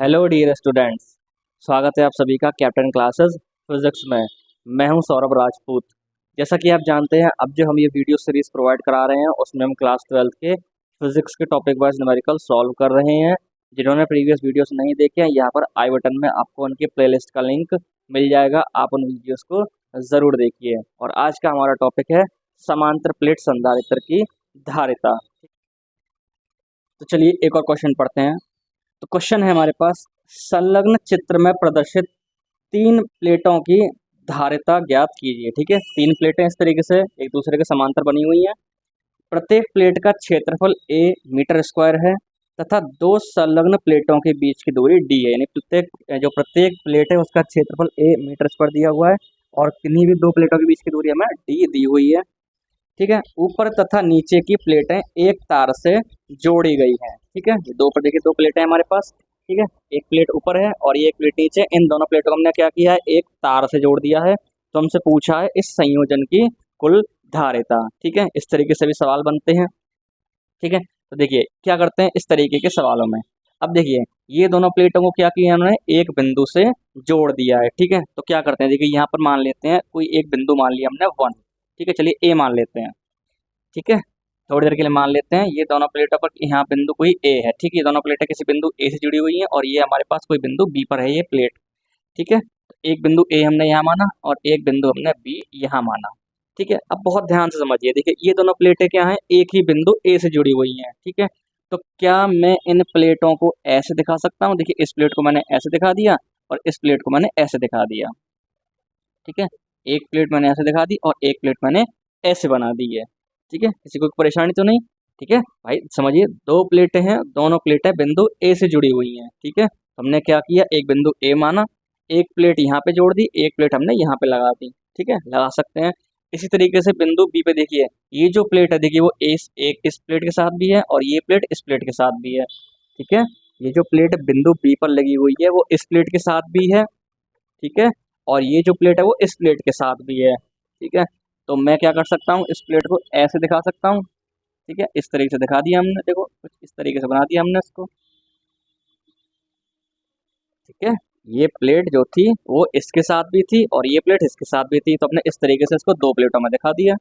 Hello dear students. स्वागत है आप सभी का कैप्टन क्लासेस फिजिक्स में। मैं हूं सौरभ राजपूत। जैसा कि आप जानते हैं, अब जो हम ये वीडियो सीरीज प्रोवाइड करा रहे हैं उसमें हम क्लास 12th के फिजिक्स के टॉपिक वाइज न्यूमेरिकल सॉल्व कर रहे हैं। जिन्होंने प्रीवियस वीडियोस नहीं देखे हैं, यहाँ पर आई बटन में आपको उनके प्लेलिस्ट का लिंक मिल जाएगा, आप उन वीडियोज़ को ज़रूर देखिए। और आज का हमारा टॉपिक है समांतर प्लेट संधारित्र की धारिता। तो चलिए एक और क्वेश्चन पढ़ते हैं। तो क्वेश्चन है हमारे पास, संलग्न चित्र में प्रदर्शित तीन प्लेटों की धारिता ज्ञात कीजिए। ठीक है, तीन प्लेटें इस तरीके से एक दूसरे के समांतर बनी हुई हैं। प्रत्येक प्लेट का क्षेत्रफल a मीटर स्क्वायर है तथा दो संलग्न प्लेटों के बीच की दूरी d है। यानी प्रत्येक प्लेट है उसका क्षेत्रफल a मीटर स्क्वायर दिया हुआ है और किन्हीं भी दो प्लेटों के बीच की दूरी हमें d दी हुई है। ठीक है, ऊपर तथा नीचे की प्लेटें एक तार से जोड़ी गई हैं। ठीक है, ये दो पर देखिए, दो प्लेटें हमारे पास। ठीक है, एक प्लेट ऊपर है और ये एक प्लेट नीचे। इन दोनों प्लेटों को हमने क्या किया है, एक तार से जोड़ दिया है। तो हमसे पूछा है इस संयोजन की कुल धारिता। ठीक है, इस तरीके से भी सवाल बनते हैं। ठीक है, तो देखिए क्या करते हैं इस तरीके के सवालों में। अब देखिए, ये दोनों प्लेटों को क्या किया हमने, एक बिंदु से जोड़ दिया है। ठीक है, तो क्या करते हैं, देखिए यहाँ पर मान लेते हैं कोई एक बिंदु मान लिया हमने 1। ठीक है, चलिए ए मान लेते हैं। ठीक है, थोड़ी देर के लिए मान लेते हैं ये दोनों प्लेटों पर यहाँ बिंदु कोई ए है। ठीक है, ये दोनों प्लेटें किसी बिंदु ए से जुड़ी हुई हैं और ये हमारे पास कोई बिंदु बी पर है ये प्लेट। ठीक है, तो एक बिंदु ए हमने यहाँ माना और एक बिंदु हमने बी यहाँ माना। ठीक है, अब बहुत ध्यान से समझिए। देखिए ये दोनों प्लेटें क्या हैं, एक ही बिंदु ए से जुड़ी हुई हैं। ठीक है, तो क्या मैं इन प्लेटों को ऐसे दिखा सकता हूँ। देखिए इस प्लेट को मैंने ऐसे दिखा दिया और इस प्लेट को मैंने ऐसे दिखा दिया। ठीक है, एक प्लेट मैंने ऐसे दिखा दी और एक प्लेट मैंने ऐसे बना दी है। ठीक है, किसी को परेशानी तो नहीं। ठीक है भाई, समझिए दो प्लेटें हैं, दोनों प्लेटें बिंदु ए से जुड़ी हुई हैं। ठीक है, हमने क्या किया, एक बिंदु ए माना, एक प्लेट यहाँ पे जोड़ दी, एक प्लेट हमने यहाँ पे लगा दी। ठीक है, लगा सकते हैं। इसी तरीके से बिंदु बी पे देखिए, ये जो प्लेट है देखिए वो इस प्लेट के साथ भी है और ये प्लेट इस प्लेट के साथ भी है। ठीक है, ये जो प्लेट बिंदु बी पर लगी हुई है वो इस प्लेट के साथ भी है। ठीक है, और ये जो प्लेट है वो इस प्लेट के साथ भी है। ठीक है, तो मैं क्या कर सकता हूँ, इस प्लेट को ऐसे दिखा सकता हूँ। ठीक है, इस तरीके से दिखा दिया हमने, देखो कुछ इस तरीके से बना दिया हमने इसको। ठीक है, ये प्लेट जो थी वो इसके साथ भी थी और ये प्लेट इसके साथ भी थी, तो हमने इस तरीके से इसको दो प्लेटों में दिखा दिया।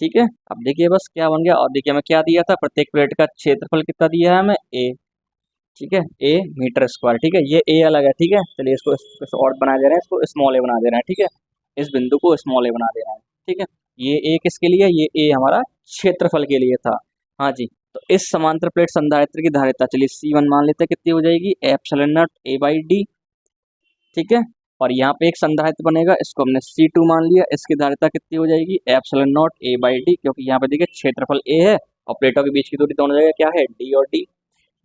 ठीक है, अब देखिए बस क्या बन गया। और देखिए हमें क्या दिया था, प्रत्येक प्लेट का क्षेत्रफल कितना दिया है हमें, ए। ठीक है, ए मीटर स्क्वायर। ठीक है, ये ए अलग है। ठीक है, चलिए इसको और बना दे रहे हैं, इसको स्मॉल ए बना दे रहे हैं। ठीक है, इस बिंदु को स्मॉल ए बना दे रहे हैं। ठीक है, ये ए किसके लिए, ये ए हमारा क्षेत्रफल के लिए था। हाँ जी, तो इस समांतर प्लेट संधारित्र की धारिता चलिए C1 मान लेते हैं, कितनी हो जाएगी, epsilon naught A by D. ठीक है, और यहाँ पे एक संधारित्र बनेगा, इसको हमने C2 मान लिया, इसकी धारिता कितनी हो जाएगी, epsilon naught A by D, क्योंकि यहाँ पे देखिए क्षेत्रफल ए है और प्लेटों के बीच की दूरी दोनों जगह क्या है, डी और डी।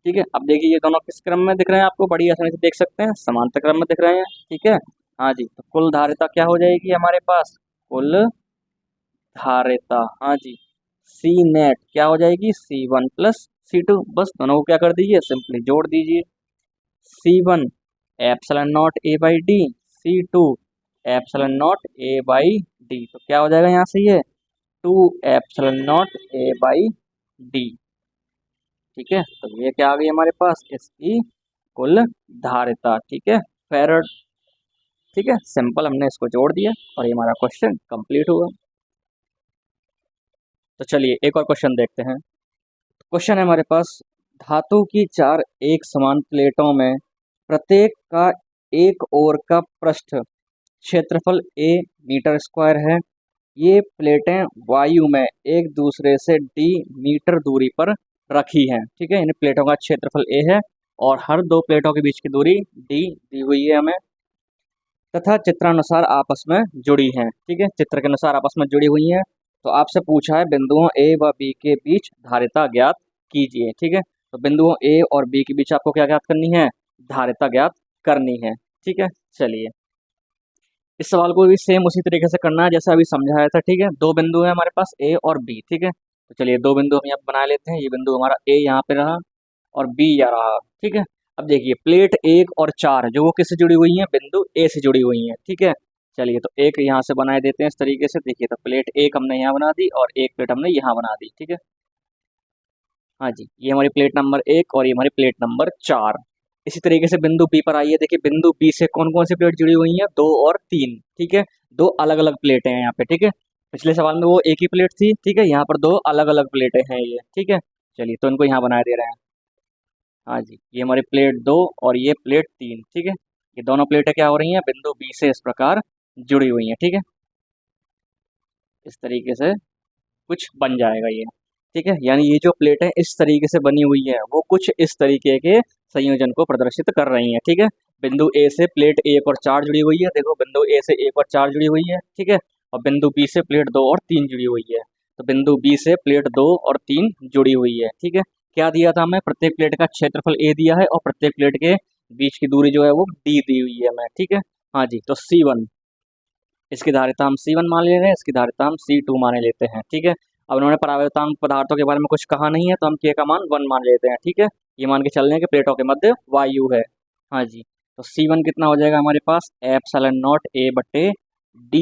ठीक है, अब देखिए ये दोनों किस क्रम में दिख रहे हैं, आपको बड़ी आसानी से देख सकते हैं, समांतर क्रम में दिख रहे हैं। ठीक है, हाँ जी, तो कुल धारिता क्या हो जाएगी हमारे पास, कुल धारिता, हाँ जी, सी नेट क्या हो जाएगी, C1 प्लस C2। बस दोनों को क्या कर दीजिए, सिंपली जोड़ दीजिए। C1 epsilon naught A by D, C2 epsilon naught A by D, तो क्या हो जाएगा यहाँ से ये 2 epsilon naught A by D. ठीक है, तो ये क्या आ गई हमारे पास, इसकी कुल धारिता। ठीक है, फैरड। ठीक है, सिंपल हमने इसको जोड़ दिया और ये हमारा क्वेश्चन कंप्लीट हुआ। तो चलिए एक और क्वेश्चन देखते हैं। क्वेश्चन है हमारे पास, धातु की चार एक समान प्लेटों में प्रत्येक का एक ओर का पृष्ठ क्षेत्रफल a मीटर स्क्वायर है। ये प्लेटें वायु में एक दूसरे से d मीटर दूरी पर रखी हैं। ठीक है, इन प्लेटों का क्षेत्रफल a है और हर दो प्लेटों के बीच की दूरी d दी हुई है हमें, तथा चित्रानुसार आपस में जुड़ी हैं। ठीक है, चित्र के अनुसार आपस में जुड़ी हुई हैं। तो आपसे पूछा है बिंदुओं a व b के बीच धारिता ज्ञात कीजिए। ठीक है, तो बिंदुओं a और b के बीच आपको क्या ज्ञात करनी है, धारिता ज्ञात करनी है। ठीक है, चलिए इस सवाल को भी सेम उसी तरीके से करना है जैसा अभी समझाया था। ठीक है, दो बिंदु है हमारे पास a और b। ठीक है, तो चलिए दो बिंदु हम यहाँ पे बना लेते हैं। ये बिंदु हमारा a यहाँ पे रहा और b यहाँ रहा। ठीक है, अब देखिए प्लेट 1 और 4 जो वो किससे जुड़ी हुई हैं, बिंदु a से जुड़ी हुई हैं। ठीक है, चलिए तो एक यहाँ से बनाए देते हैं इस तरीके से। देखिए तो प्लेट 1 हमने यहाँ बना दी और एक प्लेट हमने यहाँ बना दी। ठीक है, हाँ जी, ये हमारी प्लेट नंबर 1 और ये हमारी प्लेट नंबर 4। इसी तरीके से बिंदु बी पर आइए, देखिए बिंदु बी से कौन कौन सी प्लेट जुड़ी हुई हैं, 2 और 3, ठीक है, 2 अलग अलग प्लेटें हैं यहाँ पे, ठीक है। पिछले सवाल में वो एक ही प्लेट थी, ठीक है, यहाँ पर 2 अलग अलग प्लेटें हैं ये, ठीक है। चलिए तो इनको यहाँ बनाए दे रहे हैं। हाँ जी, ये हमारी प्लेट 2 और ये प्लेट 3, ठीक है। ये दोनों प्लेटें क्या हो रही हैं, बिंदु बी से इस प्रकार जुड़ी हुई हैं, ठीक है। इस तरीके से कुछ बन जाएगा ये, ठीक है। यानी ये जो प्लेटें इस तरीके से बनी हुई है वो कुछ इस तरीके के संयोजन को प्रदर्शित कर रही हैं, ठीक है। बिंदु ए से प्लेट 1 और 4 जुड़ी हुई है, देखो बिंदु ए से 1 और 4 जुड़ी हुई है, ठीक है। और बिंदु बी से प्लेट 2 और 3 जुड़ी हुई है, तो बिंदु बी से प्लेट 2 और 3 जुड़ी हुई है, ठीक है। क्या दिया था हमें, प्रत्येक प्लेट का क्षेत्रफल ए दिया है और प्रत्येक प्लेट के बीच की दूरी जो है वो डी दी हुई है हमें, ठीक है। हाँ जी, तो C1, इसकी धारिता हम C1 मान ले रहे हैं, इसकी धारिता हम C2 माने लेते हैं, ठीक है। अब उन्होंने परावर्तांक पदार्थों के बारे में कुछ कहा नहीं है, तो हम K का मान 1 मान लेते हैं, ठीक है। ये मान के चल रहे हैं कि प्लेटों के मध्य वायु है। हाँ जी, तो C1 कितना हो जाएगा हमारे पास, एप्सिलॉन नॉट A बटे D,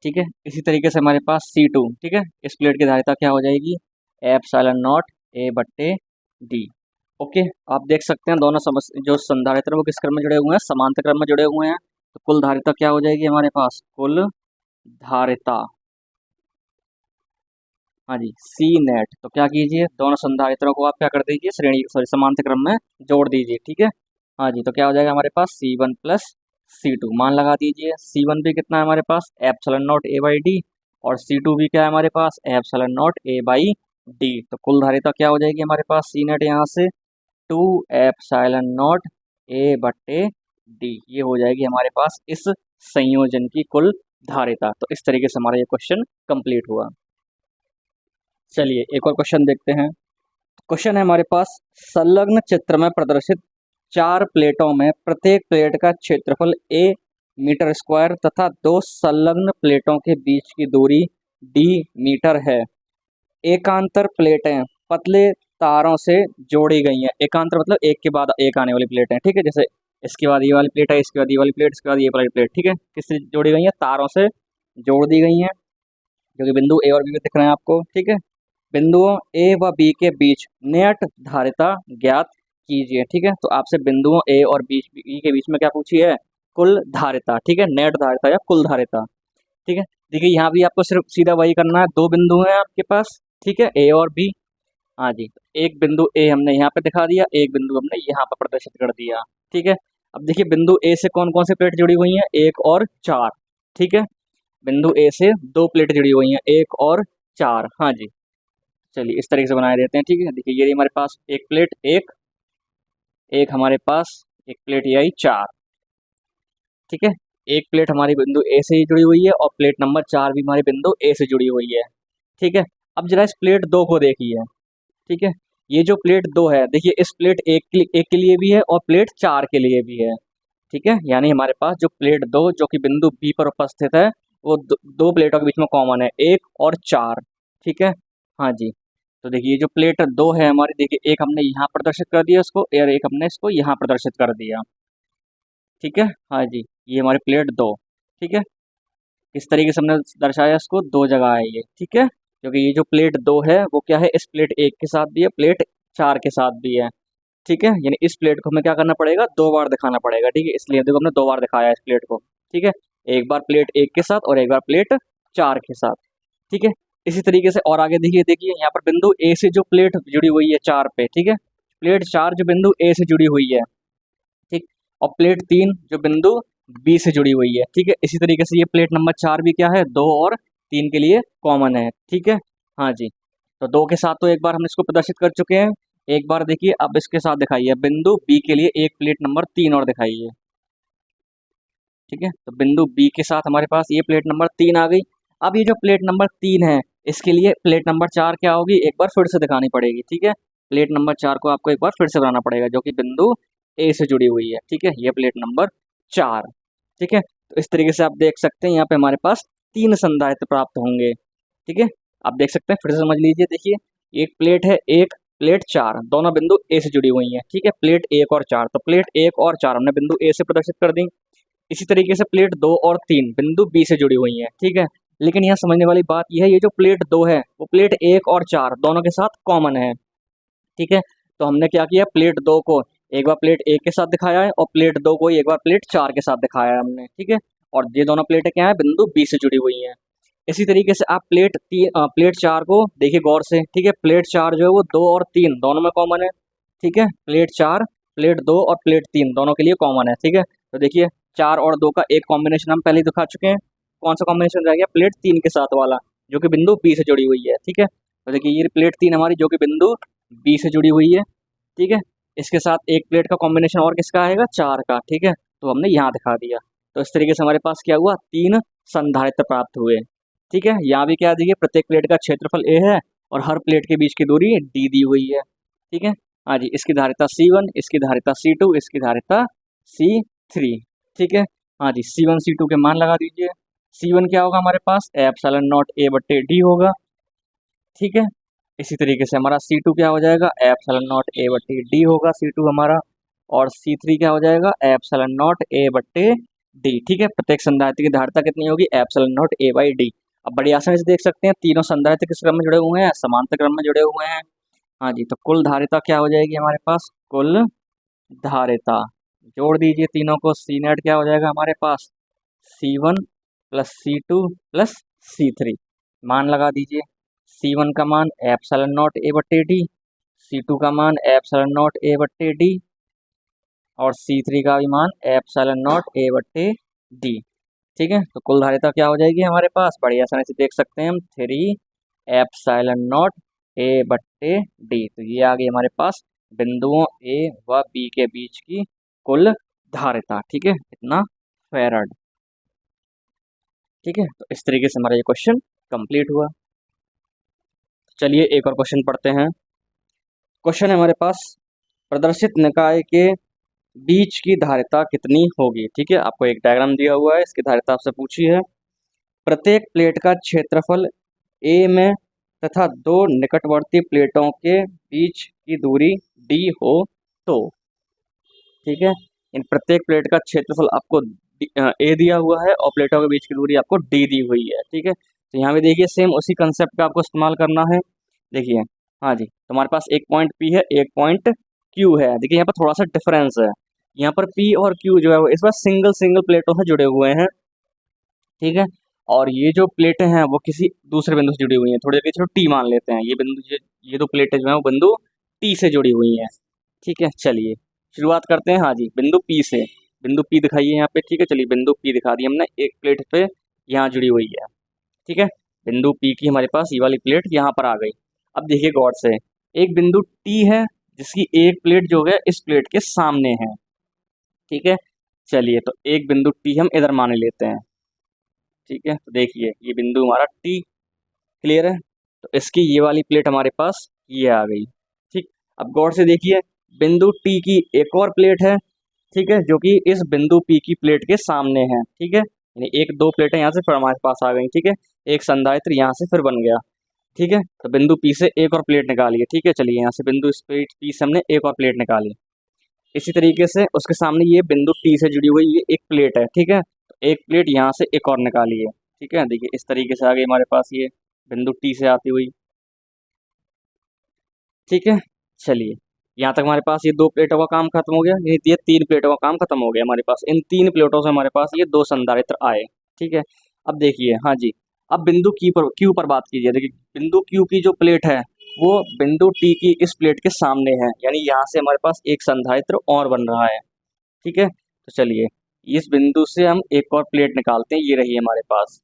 ठीक है। इसी तरीके से हमारे पास C2, ठीक है, इस प्लेट की धारिता क्या हो जाएगी, एप्सिलॉन नॉट A बटे D। ओके, आप देख सकते हैं दोनों जो संधारित्र वो किस क्रम में जुड़े हुए हैं, समांतर क्रम में जुड़े हुए हैं। तो कुल धारिता क्या हो जाएगी हमारे पास, कुल धारिता, हाँ जी, सी नेट। तो क्या कीजिए, दोनों संधारित्रों को आप क्या कर दीजिए, श्रेणी सॉरी समांतर क्रम में जोड़ दीजिए, ठीक है। हाँ जी, तो क्या हो जाएगा हमारे पास C1 प्लस C2, मान लगा दीजिए। C1 भी कितना है हमारे पास, epsilon naught A by D, और C2 भी क्या है हमारे पास, epsilon naught A by D. तो कुल धारिता क्या हो जाएगी हमारे पास, सी नेट यहाँ से 2 एप्सिलॉन नॉट A बटे डी, ये हो जाएगी हमारे पास इस संयोजन की कुल धारिता। तो इस तरीके से हमारा ये क्वेश्चन कंप्लीट हुआ। चलिए एक और क्वेश्चन देखते हैं। क्वेश्चन है हमारे पास, संलग्न चित्र में प्रदर्शित 4 प्लेटों में प्रत्येक प्लेट का क्षेत्रफल A मीटर स्क्वायर तथा 2 संलग्न प्लेटों के बीच की दूरी D मीटर है। एकांतर प्लेटें पतले तारों से जोड़ी गई हैं। एकांतर मतलब एक के बाद एक आने वाली प्लेटें, ठीक है। जैसे इसके बाद ये वाली प्लेट है, इसके बाद ये वाली प्लेट, इसके बाद ये वाली प्लेट, ठीक है। किससे जोड़ी गई है, तारों से जोड़ दी गई हैं, जो कि बिंदु A और B में दिख रहे हैं आपको, ठीक है। बिंदुओं A व B के बीच नेट धारिता ज्ञात कीजिए, ठीक है। तो आपसे बिंदुओं A और B के बीच में क्या पूछी है, कुल धारिता, ठीक है, नेट धारिता या कुल धारिता, ठीक है। देखिए यहाँ भी आपको सिर्फ सीधा वही करना है, 2 बिंदु हैं आपके पास, ठीक है, A और B। हाँ जी, एक बिंदु A हमने यहाँ पे दिखा दिया, एक बिंदु हमने यहाँ पर प्रदर्शित कर दिया, ठीक है। अब देखिए बिंदु A से कौन कौन सी प्लेट जुड़ी हुई हैं, 1 और 4, ठीक है। बिंदु A से 2 प्लेट जुड़ी हुई हैं, 1 और 4, हाँ जी। चलिए इस तरीके से बनाए देते हैं, ठीक है। देखिए ये हमारे पास एक प्लेट, एक हमारे पास एक प्लेट ये आई 4, ठीक है। एक प्लेट हमारी बिंदु ए से ही जुड़ी हुई है और प्लेट नंबर 4 भी हमारी बिंदु ए से जुड़ी हुई है, ठीक है। अब जरा इस प्लेट 2 को देखिए, ठीक है। ये जो प्लेट 2 है, देखिए इस प्लेट एक के लिए भी है और प्लेट 4 के लिए भी है, ठीक है। यानी हमारे पास जो प्लेट 2 जो कि बिंदु बी पर उपस्थित है, वो 2 प्लेटों के बीच में कॉमन है, 1 और 4, ठीक है। हाँ जी, तो देखिए जो प्लेट 2 है हमारी, देखिए एक हमने यहाँ प्रदर्शित कर दिया इसको, और एक हमने इसको यहाँ प्रदर्शित कर दिया, ठीक है। हाँ जी, ये हमारी प्लेट 2, ठीक है। इस तरीके से हमने दर्शाया, इसको 2 जगह है ये, ठीक है। क्योंकि ये जो प्लेट 2 है वो क्या है, इस प्लेट 1 के साथ भी है, प्लेट 4 के साथ भी है, ठीक है। यानी इस प्लेट को हमें क्या करना पड़ेगा, 2 बार दिखाना पड़ेगा, ठीक है। इसलिए देखो हमने 2 बार दिखाया है इस प्लेट को, ठीक है। एक बार प्लेट 1 के साथ और एक बार प्लेट 4 के साथ, ठीक है। इसी तरीके से और आगे देखिए, यहाँ पर बिंदु ए से जो प्लेट जुड़ी हुई है 4 पे, ठीक है, प्लेट 4 जो बिंदु ए से जुड़ी हुई है, ठीक। और प्लेट 3 जो बिंदु बी से जुड़ी हुई है, ठीक है। इसी तरीके से ये प्लेट नंबर 4 भी क्या है, 2 और 3 के लिए कॉमन है, ठीक है। हाँ जी, तो 2 के साथ तो एक बार हम इसको प्रदर्शित कर चुके हैं। एक बार देखिए अब इसके साथ दिखाइए, बिंदु बी के लिए एक प्लेट नंबर 3 और दिखाइए, ठीक है। तो बिंदु बी के साथ हमारे पास ये प्लेट नंबर 3 आ गई। अब ये जो प्लेट नंबर 3 है, इसके लिए प्लेट नंबर 4 क्या होगी, एक बार फिर से दिखानी पड़ेगी, ठीक है। प्लेट नंबर 4 को आपको एक बार फिर से बनाना पड़ेगा, जो कि बिंदु ए से जुड़ी हुई है, ठीक है। ये प्लेट नंबर 4, ठीक है। तो इस तरीके से आप देख सकते हैं यहाँ पे हमारे पास 3 संधारित्र प्राप्त होंगे, ठीक है। आप देख सकते हैं, फिर से समझ लीजिए, देखिए एक प्लेट है, एक प्लेट 4, दोनों बिंदु ए से जुड़ी हुई हैं, ठीक है। प्लेट 1 और 4, तो प्लेट 1 और 4 हमने बिंदु ए से प्रदर्शित कर दी। इसी तरीके से प्लेट 2 और 3 बिंदु बी से जुड़ी हुई हैं, ठीक है। लेकिन यहाँ समझने वाली बात यह है, ये जो प्लेट 2 है वो प्लेट 1 और 4 दोनों के साथ कॉमन है, ठीक है। तो हमने क्या किया, प्लेट 2 को एक बार प्लेट ए के साथ दिखाया है और प्लेट 2 को एक बार प्लेट 4 के साथ दिखाया है हमने, ठीक है। और ये दोनों प्लेटें क्या है, बिंदु बी से जुड़ी हुई हैं। इसी तरीके से आप प्लेट 4 को देखिए गौर से, ठीक है। प्लेट 4 जो है वो 2 और 3 दोनों में कॉमन है, ठीक है। प्लेट 4, प्लेट 2 और प्लेट 3 दोनों के लिए कॉमन है, ठीक है। तो देखिए 4 और 2 का एक कॉम्बिनेशन हम पहले ही दिखा चुके हैं। कौन सा कॉम्बिनेशन रह गया, प्लेट 3 के साथ वाला, जो कि बिंदु बी से जुड़ी हुई है, ठीक है। तो देखिए ये प्लेट 3 हमारी जो कि बिंदु बी से जुड़ी हुई है, ठीक है। इसके साथ एक प्लेट का कॉम्बिनेशन और किसका आएगा, 4 का, ठीक है। तो हमने यहाँ दिखा दिया। तो इस तरीके से हमारे पास क्या हुआ, 3 संधारित्र प्राप्त हुए, ठीक है। यहाँ भी क्या दिए, प्रत्येक प्लेट का क्षेत्रफल ए है और हर प्लेट के बीच की दूरी डी दी हुई है, ठीक है। हाँ जी, इसकी धारिता C1, इसकी धारिता C2, इसकी धारिता C3, ठीक है। हाँ जी, C1 C2 के मान लगा दीजिए। C1 क्या होगा हमारे पास, एप्सिलॉन नॉट ए बट्टे डी होगा, ठीक है। इसी तरीके से हमारा C2 क्या हो जाएगा, एप्सिलॉन नॉट ए बट्टे डी होगा C2 हमारा। और C3 क्या हो जाएगा, एप्सिलॉन नॉट ए बट्टे डी, ठीक है। प्रत्येक संधारित्र की धारिता कितनी होगी, epsilon naught A by D. अब बड़ी आसानी से देख सकते हैं तीनों संधारित्र किस क्रम में जुड़े हुए हैं, समांतर क्रम में जुड़े हुए हैं। हाँ जी, तो कुल धारिता क्या हो जाएगी हमारे पास, कुल धारिता जोड़ दीजिए तीनों को, सी नेट क्या हो जाएगा हमारे पास, C1 plus C2 plus C3। मान लगा दीजिए, C1 का मान एप्सिलॉन नॉट ए बट्टे डी, C2 का मान एप्सिलॉन नॉट ए बट्टे डी और C3 का भी मान एप्सिलॉन नॉट ए बट्टे डी, ठीक है। तो कुल धारिता क्या हो जाएगी हमारे पास, बड़ी आसानी से देख सकते हैं हम, 3 एप्सिलॉन नॉट ए बट्टे डी। तो ये आ गई हमारे पास बिंदुओं ए व बी के बीच की कुल धारिता, ठीक है, इतना फैराड, ठीक है। तो इस तरीके से हमारा ये क्वेश्चन कंप्लीट हुआ। चलिए एक और क्वेश्चन पढ़ते हैं। क्वेश्चन है हमारे पास, प्रदर्शित निकाय के बीच की धारिता कितनी होगी, ठीक है। आपको एक डायग्राम दिया हुआ है, इसकी धारिता आपसे पूछी है। प्रत्येक प्लेट का क्षेत्रफल ए में तथा 2 निकटवर्ती प्लेटों के बीच की दूरी डी हो तो, ठीक है। इन प्रत्येक प्लेट का क्षेत्रफल आपको ए दिया हुआ है और प्लेटों के बीच की दूरी आपको डी दी हुई है, ठीक है। तो यहाँ पे देखिए सेम उसी कंसेप्ट का आपको इस्तेमाल करना है। देखिए हाँ जी, तुम्हारे पास एक पॉइंट पी है, एक पॉइंट क्यू है। देखिए यहाँ पर थोड़ा सा डिफरेंस है, यहाँ पर पी और क्यू जो है वो इस बार सिंगल सिंगल प्लेटों से जुड़े हुए हैं, ठीक है। और ये जो प्लेटें हैं वो किसी दूसरे बिंदु से जुड़ी हुई हैं। थोड़ी देर चलो टी मान लेते हैं, ये बिंदु ये दो प्लेटें जो है वो बिंदु टी से जुड़ी हुई हैं, ठीक है। चलिए शुरुआत करते हैं, हाँ जी, बिंदु पी से। बिंदु पी दिखाइए यहाँ पे, ठीक है। चलिए बिंदु पी दिखा दी हमने, एक प्लेट पे यहाँ जुड़ी हुई है, ठीक है। बिंदु पी की हमारे पास ये वाली प्लेट यहाँ पर आ गई। अब देखिए गौर से, एक बिंदु टी है जिसकी एक प्लेट जो है इस प्लेट के सामने है, ठीक है। चलिए तो एक बिंदु टी हम इधर मान लेते हैं, ठीक है। तो देखिए ये बिंदु हमारा टी, क्लियर है। तो इसकी ये वाली प्लेट हमारे पास ये आ गई, ठीक। अब गौर से देखिए, बिंदु टी की एक और प्लेट है, ठीक है, जो कि इस बिंदु पी की प्लेट के सामने है, ठीक है। यानी एक दो प्लेटें यहाँ से फिर हमारे पास आ गई, ठीक है। एक संधारित्र यहाँ से फिर बन गया, ठीक है। तो बिंदु पी से एक और प्लेट निकालिए, ठीक है। चलिए यहाँ से बिंदु इस पी से हमने एक और प्लेट निकाली। इसी तरीके से उसके सामने ये बिंदु टी से जुड़ी हुई ये एक प्लेट है, ठीक है। तो एक प्लेट यहाँ से एक और निकालिए, ठीक है। देखिए इस तरीके से आ गई हमारे पास ये बिंदु टी से आती हुई, ठीक है। चलिए यहाँ तक हमारे पास ये 2 प्लेटों का काम खत्म हो गया, ये 3 प्लेटों का काम खत्म हो गया हमारे पास। इन 3 प्लेटों से हमारे पास ये 2 संधारित्र आए, ठीक है। अब देखिए हाँ जी, अब बिंदु क्यू पर बात कीजिए। देखिए बिंदु क्यू की जो प्लेट है वो बिंदु टी की इस प्लेट के सामने है, यानी यहाँ से हमारे पास एक संधारित्र और बन रहा है, ठीक है। तो चलिए इस बिंदु से हम एक और प्लेट निकालते हैं, ये रही हमारे पास,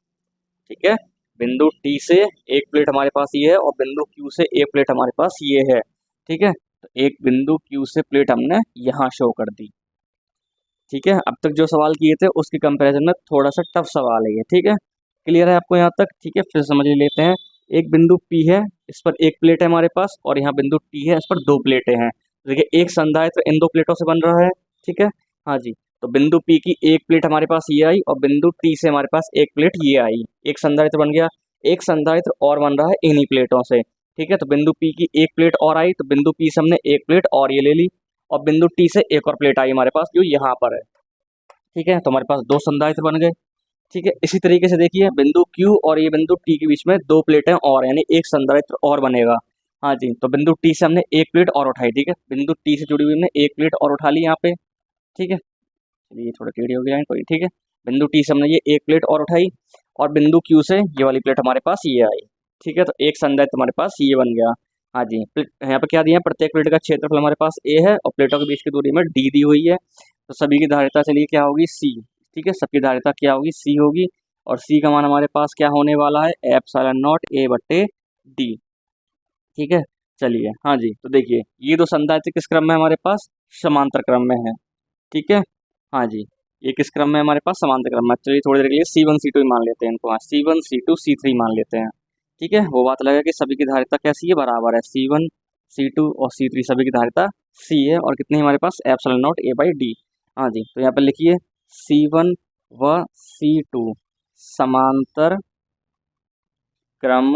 ठीक है। बिंदु टी से एक प्लेट हमारे पास ये है और बिंदु क्यू से एक प्लेट हमारे पास ये है, ठीक है। तो एक बिंदु क्यू से प्लेट हमने यहाँ शो कर दी, ठीक है। अब तक जो सवाल किए थे उसके कंपैरिजन में थोड़ा सा टफ सवाल है ये, ठीक है। क्लियर है आपको यहाँ तक, ठीक है। फिर समझ लेते हैं, एक बिंदु पी है, इस पर एक प्लेट है हमारे पास, और यहाँ बिंदु टी है, इस पर 2 प्लेटें हैं। देखिए एक संधारित्र इन 2 प्लेटों से बन रहा है, ठीक है। हाँ जी, तो बिंदु पी की एक प्लेट हमारे पास ये आई और बिंदु टी से हमारे पास एक प्लेट ये आई, एक संधारित्र बन गया। एक संधारित्र और बन रहा है इन्हीं प्लेटों से, ठीक है। तो बिंदु पी की एक प्लेट और आई, तो बिंदु पी से हमने एक प्लेट और ये ले ली, और बिंदु टी से एक और प्लेट आई हमारे पास जो यहाँ पर है, ठीक है। तो हमारे पास 2 संधारित्र बन गए, ठीक है। इसी तरीके से देखिए बिंदु क्यू और ये बिंदु टी के बीच में 2 प्लेटें और, यानी एक संधारित्र और बनेगा। हाँ जी, तो बिंदु टी से हमने एक प्लेट और उठाई, ठीक है, बिंदु टी से जुड़ी हुई हमने एक प्लेट और उठा ली यहाँ पे, ठीक है। चलिए ये थोड़ा टेढ़ी हो गया है कोई, ठीक है। बिंदु टी से हमने ये एक प्लेट और उठाई और बिंदु क्यू से ये वाली प्लेट हमारे पास ये आई, ठीक है। तो एक संधारित्र हमारे पास ये बन गया। हाँ जी, यहाँ पे क्या दिया है, प्रत्येक प्लेट का क्षेत्रफल हमारे पास ए है और प्लेटों के बीच की दूरी में डी दी हुई है। तो सभी की धारिता चलिए क्या होगी, सी, ठीक है, सबकी धारिता क्या होगी, सी होगी। और सी का मान हमारे पास क्या होने वाला है, एप्सिलॉन नॉट ए बट्टे डी, ठीक है। चलिए हाँ जी, तो देखिए ये दो संधारित्र किस क्रम में हमारे पास, समांतर क्रम में है, ठीक है। हाँ जी, ये किस क्रम में हमारे पास, समांतर क्रम में। चलिए थोड़ी देर के लिए C1 C2 ही मान लेते हैं इनको, हाँ C1 C2 C3 मान लेते हैं, ठीक है। वो बात लगेगा कि सभी की धारिता कैसी है, बराबर है, C1 C2 और C3 सभी की धारिता C है और कितनी हमारे पास, epsilon naught A by D. हाँ जी, तो यहाँ पर लिखिए C1 व C2 समांतर क्रम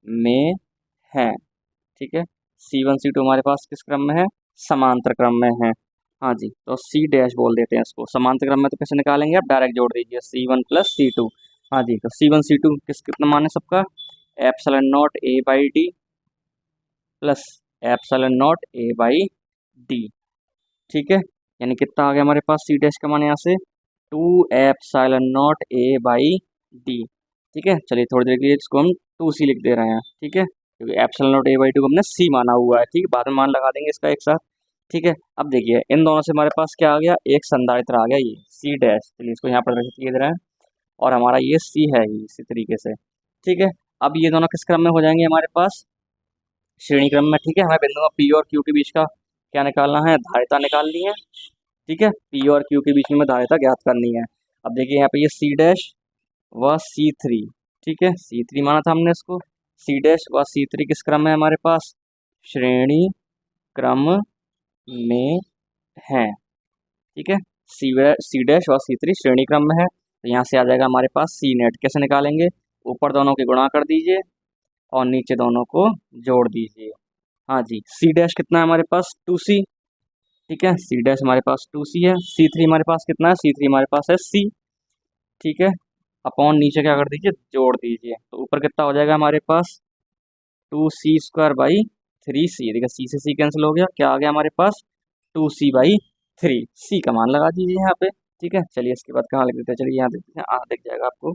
में है, ठीक है। C1 C2 हमारे पास किस क्रम में है, समांतर क्रम में है। हाँ जी, तो C डैश बोल देते हैं इसको, समांतर क्रम में तो कैसे निकालेंगे, आप डायरेक्ट जोड़ दीजिए C1 प्लस C2। हाँ जी, तो C1 C2 कितना मान है सबका, epsilon naught A by D plus epsilon naught A by D, ठीक है। यानी कितना आ गया हमारे पास C डैश का मान यहाँ से 2 epsilon naught A by D, ठीक है। चलिए थोड़ी देर के लिए इसको हम 2C लिख दे रहे हैं, ठीक है, क्योंकि epsilon naught A by two को हमने C माना हुआ है, ठीक है, बाद में मान लगा देंगे इसका एक साथ, ठीक है। अब देखिए इन दोनों से हमारे पास क्या आ गया, एक संधारित्र आ गया ये C डैश, चलिए इसको यहाँ पर लिख दे रहे हैं और हमारा ये C है ही इसी तरीके से, ठीक है। अब ये दोनों किस क्रम में हो जाएंगे हमारे पास, श्रेणी क्रम में, ठीक है। हमें बिंदुओं P और Q के बीच का क्या निकालना है, धारिता निकालनी है, ठीक है। P और Q के बीच में धारिता ज्ञात करनी है। अब देखिए यहाँ पे ये C डैश व C3, ठीक है, C3 माना था हमने इसको, C डैश व C3 किस क्रम में है हमारे पास, श्रेणी क्रम में है, ठीक है। C डैश व C3 श्रेणी क्रम में है, तो यहाँ से आ जाएगा हमारे पास C नेट। कैसे निकालेंगे, ऊपर दोनों के गुणा कर दीजिए और नीचे दोनों को जोड़ दीजिए। हाँ जी, C डैश कितना है हमारे पास 2C, ठीक है, C डैश हमारे पास 2C है। C3 हमारे पास कितना है, C3 हमारे पास है C, ठीक है। अपॉन नीचे क्या कर दीजिए, जोड़ दीजिए, तो ऊपर कितना हो जाएगा हमारे पास 2C² बाई 3C, देखिए C से C कैंसिल हो गया, क्या आ गया हमारे पास 2C बाई 3, C का मान लगा दीजिए यहाँ पे, ठीक है। चलिए इसके बाद कहाँ लिख देते हैं, चलिए यहाँ देख देते हैं, दिख जाएगा आपको।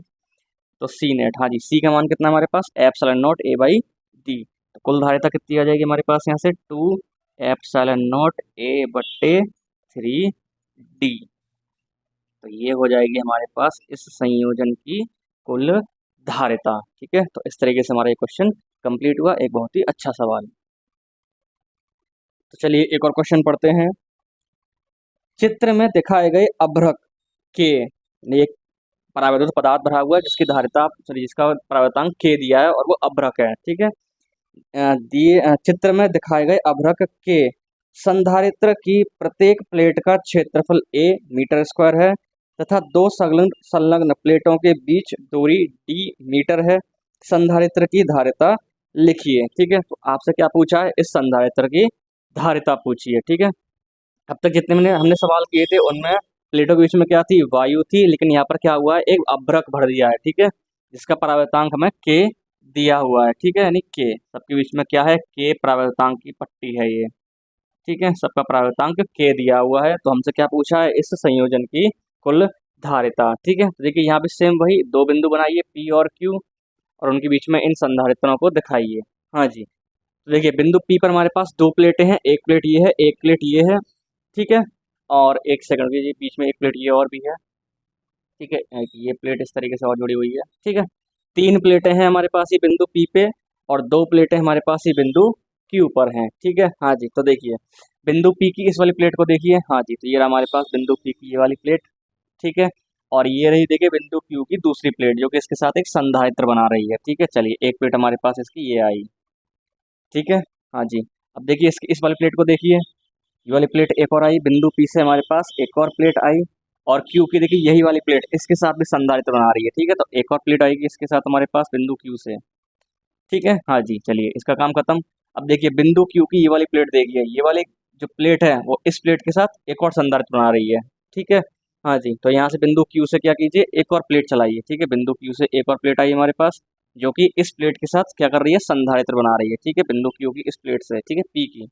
तो C नेट, हाँ जी, C का मान कितना हमारे पास, epsilon naught A by D. तो कुल धारिता कितनी आ जाएगी हमारे पास यहाँ से 2 एप्सिलॉन नॉट ए बट्टे 3D। तो ये हो जाएगी हमारे पास इस संयोजन की कुल धारिता, ठीक है। तो इस तरीके से हमारा ये क्वेश्चन कंप्लीट हुआ, एक बहुत ही अच्छा सवाल। तो चलिए एक और क्वेश्चन पढ़ते हैं। चित्र में दिखाए गए अभ्रक के, एक परावैद्युत पदार्थ भरा हुआ है जिसकी धारिता, सॉरी जिसका परावर्तांक K दिया है और वो अभ्रक है, ठीक है। दिए चित्र में दिखाए गए अभ्रक के संधारित्र की प्रत्येक प्लेट का क्षेत्रफल A मीटर स्क्वायर है तथा दो संलग्न संलग्न प्लेटों के बीच दूरी D मीटर है। संधारित्र की धारिता लिखिए, ठीक है। तो आपसे क्या पूछा है, इस संधारित्र की धारिता पूछी है, ठीक है। अब तक जितने मैंने हमने सवाल किए थे उनमें प्लेटों के बीच में क्या थी, वायु थी, लेकिन यहाँ पर क्या हुआ है, एक अभ्रक भर दिया है, ठीक है, जिसका परावर्तांक हमें K दिया हुआ है, ठीक है, यानी K सबके बीच में क्या है, K परावर्तांक की पट्टी है ये, ठीक है, सबका परावर्तांक K दिया हुआ है। तो हमसे क्या पूछा है, इस संयोजन की कुल धारिता, ठीक है। तो देखिए यहाँ पे सेम वही दो बिंदु बनाइए P और Q और उनके बीच में इन संधारित्रों को दिखाइए। हाँ जी, तो देखिए बिंदु P पर हमारे पास दो प्लेटें हैं, एक प्लेट ये है, एक प्लेट ये है, ठीक है। और एक सेकंड के बीच में एक प्लेट ये और भी है, ठीक है, ये प्लेट इस तरीके से और जुड़ी हुई है, ठीक है। तीन प्लेटें हैं हमारे पास ये बिंदु P पे और दो प्लेटें हमारे पास ये बिंदु Q पर हैं, ठीक है। हाँ जी, तो देखिए बिंदु P की इस वाली प्लेट को देखिए, हाँ जी, तो ये रहा हमारे पास बिंदु P की ये वाली प्लेट, ठीक है। और ये रही देखिए बिंदु Q की दूसरी प्लेट जो कि इसके साथ एक संधारित्र बना रही है, ठीक है। चलिए एक प्लेट हमारे पास इसकी ये आई, ठीक है। हाँ जी, अब देखिए इसकी इस वाली प्लेट को देखिए, ये वाली प्लेट एक और आई, बिंदु P से हमारे पास एक और प्लेट आई और Q की देखिए यही वाली प्लेट इसके साथ भी संधारित्र बना रही है, ठीक है। तो एक और प्लेट आएगी इसके साथ हमारे पास बिंदु Q से, ठीक है। हाँ जी, चलिए इसका काम खत्म। अब देखिए बिंदु Q की ये वाली प्लेट देखिए, ये वाली जो प्लेट है वो इस प्लेट के साथ एक और संधारित्र बना रही है, ठीक है। हाँ जी, तो यहाँ से बिंदु Q से क्या कीजिए, एक और प्लेट चलाइए, ठीक है, बिंदु Q से एक और प्लेट आई हमारे पास, जो कि इस प्लेट के साथ क्या कर रही है, संधारित्र बना रही है। ठीक है, बिंदु क्यू की इस प्लेट से, ठीक है, पी की,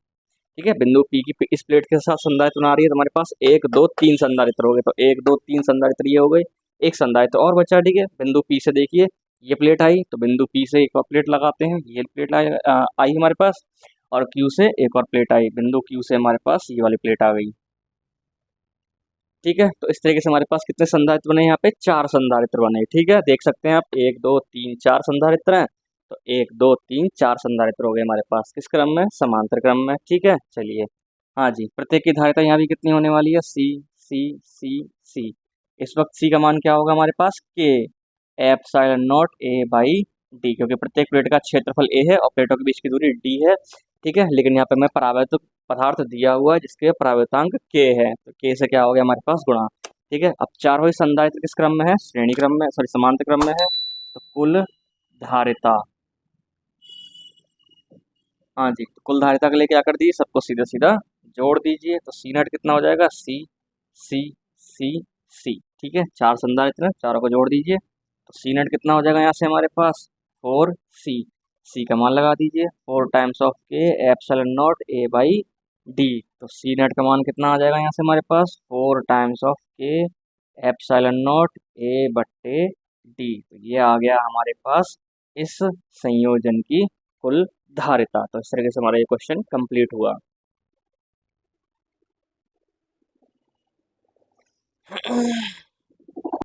ठीक है, बिंदु पी की इस प्लेट के साथ संधारित्र बना रही है। तो हमारे पास 1 2 3 संधारित्र हो गए। तो 1 2 3 संधारित्र ये हो गए। एक संधारित्र और बचा, ठीक है, बिंदु पी से देखिए ये प्लेट आई, तो बिंदु पी से एक और प्लेट लगाते हैं, ये प्लेट आई हमारे पास, और क्यू से एक और प्लेट आई, बिंदु क्यू से हमारे पास ये वाली प्लेट आ गई। ठीक है, तो इस तरीके से हमारे पास कितने संधारित्र बने, यहाँ पे 4 संधारित्र बने। ठीक है, देख सकते हैं आप 1 2 3 4 संधारित्र हैं। तो 1 2 3 4 संधारित्र हो गए हमारे पास, किस क्रम में, समांतर क्रम में। ठीक है, चलिए, हाँ जी, प्रत्येक की धारिता यहाँ भी कितनी होने वाली है, सी सी सी सी। इस वक्त सी का मान क्या होगा हमारे पास, के epsilon naught A by D, क्योंकि प्रत्येक प्लेट का क्षेत्रफल ए है और प्लेटों के बीच की दूरी डी है। ठीक है, लेकिन यहाँ पे मैं परावर्तक पदार्थ दिया हुआ है जिसके परावर्तांक के है, तो के से क्या हो गया हमारे पास, गुणा। ठीक है, अब चारों ही संधारित्र किस क्रम में है, श्रेणी क्रम में, सॉरी समांतर क्रम में है। तो कुल धारिता, हाँ जी, तो कुल धारिता के लिए क्या कर दीजिए, सबको सीधा सीधा जोड़ दीजिए। तो सी नट कितना हो जाएगा, सी सी सी सी। ठीक है, 4 संधारित्र हैं, चारों को जोड़ दीजिए। तो सी नट कितना हो जाएगा यहाँ से हमारे पास, 4 सी। सी का मान लगा दीजिए, 4 टाइम्स ऑफ के epsilon naught A by D. तो सी नेट का मान कितना आ जाएगा यहाँ से हमारे पास, 4 टाइम्स ऑफ के एप्सिलॉन नॉट ए बट्टे डी। तो ये आ गया हमारे पास इस संयोजन की कुल धारिता। तो इस तरीके से हमारा ये क्वेश्चन कंप्लीट हुआ।